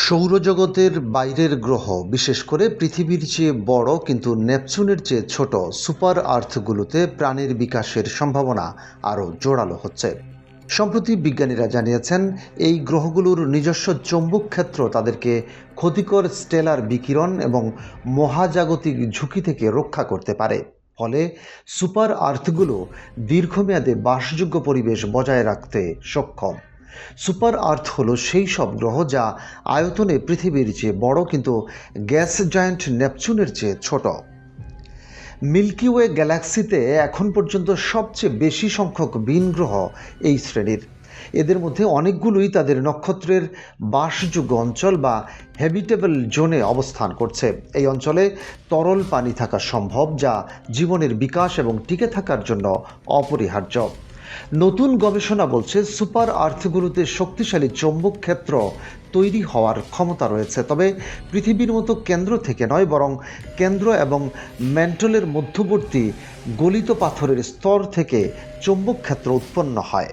সৌরজগতের বাইরের গ্রহ, বিশেষ করে পৃথিবীর চেয়ে বড় কিন্তু নেপচুনের চেয়ে ছোট সুপার আর্থগুলোতে প্রাণের বিকাশের সম্ভাবনা আরও জোরালো হচ্ছে। সম্প্রতি বিজ্ঞানীরা জানিয়েছেন এই গ্রহগুলোর নিজস্ব চৌম্বক ক্ষেত্র তাদেরকে ক্ষতিকর স্টেলার বিকিরণ এবং মহাজাগতিক ঝুঁকি থেকে রক্ষা করতে পারে। ফলে সুপার আর্থগুলো দীর্ঘমেয়াদে বাসযোগ্য পরিবেশ বজায় রাখতে সক্ষম। সুপার আর্থ হলো সেই সব গ্রহ যা আয়তনে পৃথিবীর চেয়ে বড় কিন্তু গ্যাস জায়ান্ট নেপচুনের চেয়ে ছোট। মিল্কি ওয়ে গ্যালাক্সিতে এখন পর্যন্ত সবচেয়ে বেশি সংখ্যক ভিন গ্রহ এই শ্রেণীর। এদের মধ্যে অনেকগুলোই তাদের নক্ষত্রের বাসযোগ্য অঞ্চল বা হ্যাবিটেবল জোনে অবস্থান করছে। এই অঞ্চলে তরল পানি থাকা সম্ভব, যা জীবনের বিকাশ এবং টিকে থাকার জন্য অপরিহার্য। নতুন গবেষণা বলছে সুপার আর্থগুলোতে শক্তিশালী চৌম্বক ক্ষেত্র তৈরি হওয়ার ক্ষমতা রয়েছে, তবে পৃথিবীর মতো কেন্দ্র থেকে নয়, বরং কেন্দ্র এবং ম্যান্টলের মধ্যবর্তী গলিত পাথরের স্তর থেকে চৌম্বক ক্ষেত্র উৎপন্ন হয়।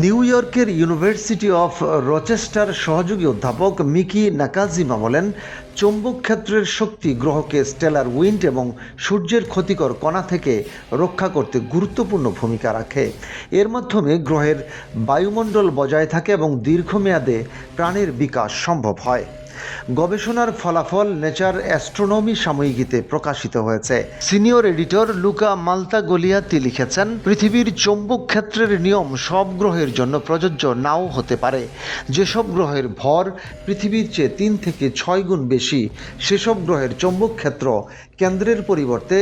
নিউ ইয়র্কের ইউনিভার্সিটি অফ রচেস্টার সহযোগী অধ্যাপক মিকি নাকাজিমা বলেন, চৌম্বক ক্ষেত্রের শক্তি গ্রহকে স্টেলার উইন্ড এবং সূর্যের ক্ষতিকর কণা থেকে রক্ষা করতে গুরুত্বপূর্ণ ভূমিকা রাখে। এর মাধ্যমে গ্রহের বায়ুমণ্ডল বজায় থাকে এবং দীর্ঘমেয়াদে প্রাণের বিকাশ সম্ভব হয়। গবেষণার ফলাফল নেচার অ্যাস্ট্রোনমি সাময়িকীতে প্রকাশিত হয়েছে। সিনিয়র এডিটর লুকা মালতাগোলিয়াতি লিখেছেন, পৃথিবীর চৌম্বক ক্ষেত্রের নিয়ম সব গ্রহের জন্য প্রযোজ্য নাও হতে পারে। যেসব গ্রহের ভর পৃথিবীর চেয়ে 3 থেকে 6 গুণ বেশি, সেসব গ্রহের চৌম্বক ক্ষেত্র কেন্দ্রের পরিবর্তে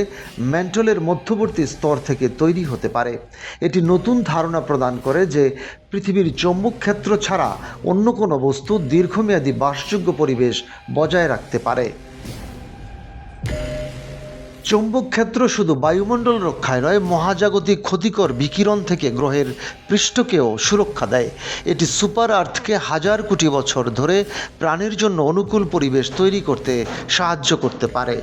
ম্যান্টলের মধ্যবর্তী স্তর থেকে তৈরি হতে পারে। এটি নতুন ধারণা প্রদান করে যে পৃথিবীর চৌম্বক ক্ষেত্র ছাড়া অন্য কোনো বস্তু দীর্ঘমেয়াদী বাসযোগ্য পরিবেশ বজায় রাখতে পারে। চৌম্বক ক্ষেত্র শুধু বায়ুমণ্ডল রক্ষায় নয়, মহাজাগতিক ক্ষতিকর বিকিরণ থেকে গ্রহের পৃষ্ঠকেও সুরক্ষা দেয়। এটি সুপার আর্থকে হাজার কোটি বছর ধরে প্রাণের জন্য অনুকূল পরিবেশ তৈরি করতে সাহায্য করতে পারে।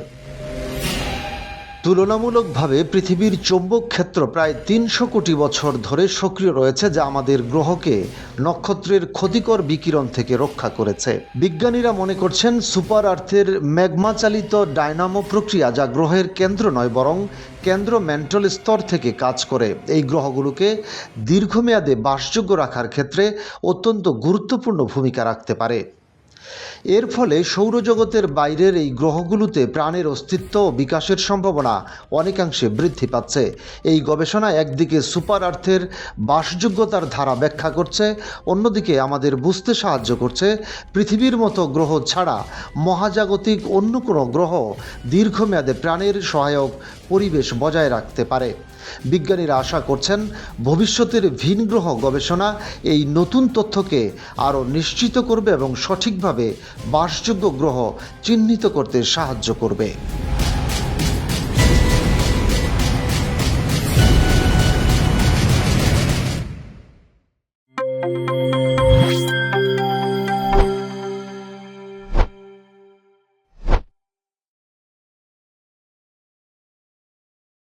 তুলনামূলকভাবে পৃথিবীর চৌম্বক ক্ষেত্র প্রায় 300 কোটি বছর ধরে সক্রিয় রয়েছে, যা আমাদের গ্রহকে নক্ষত্রের ক্ষতিকর বিকিরণ থেকে রক্ষা করেছে। বিজ্ঞানীরা মনে করছেন সুপার আর্থের ম্যাগমা চালিত ডায়নামো প্রক্রিয়া, যা গ্রহের কেন্দ্র নয় বরং কেন্দ্র ম্যান্টল স্তর থেকে কাজ করে, এই গ্রহগুলোকে দীর্ঘমেয়াদে বাসযোগ্য রাখার ক্ষেত্রে অত্যন্ত গুরুত্বপূর্ণ ভূমিকা রাখতে পারে। এর ফলে সৌরজগতের বাইরের এই গ্রহগুলোতে প্রাণের অস্তিত্ব ও বিকাশের সম্ভাবনা অনেকাংশে বৃদ্ধি পাচ্ছে। এই গবেষণা একদিকে সুপার আর্থের বাসযোগ্যতার ধারা ব্যাখ্যা করছে, অন্যদিকে আমাদের বুঝতে সাহায্য করছে পৃথিবীর মতো গ্রহ ছাড়া মহাজাগতিক অন্য কোনো গ্রহ দীর্ঘমেয়াদে প্রাণের সহায়ক পরিবেশ বজায় রাখতে পারে। বিজ্ঞানীরা আশা করছেন ভবিষ্যতের ভিন গ্রহ গবেষণা এই নতুন তথ্যকে আরও নিশ্চিত করবে এবং সঠিকভাবে বাসযোগ্য গ্রহ চিহ্নিত করতে সাহায্য করবে।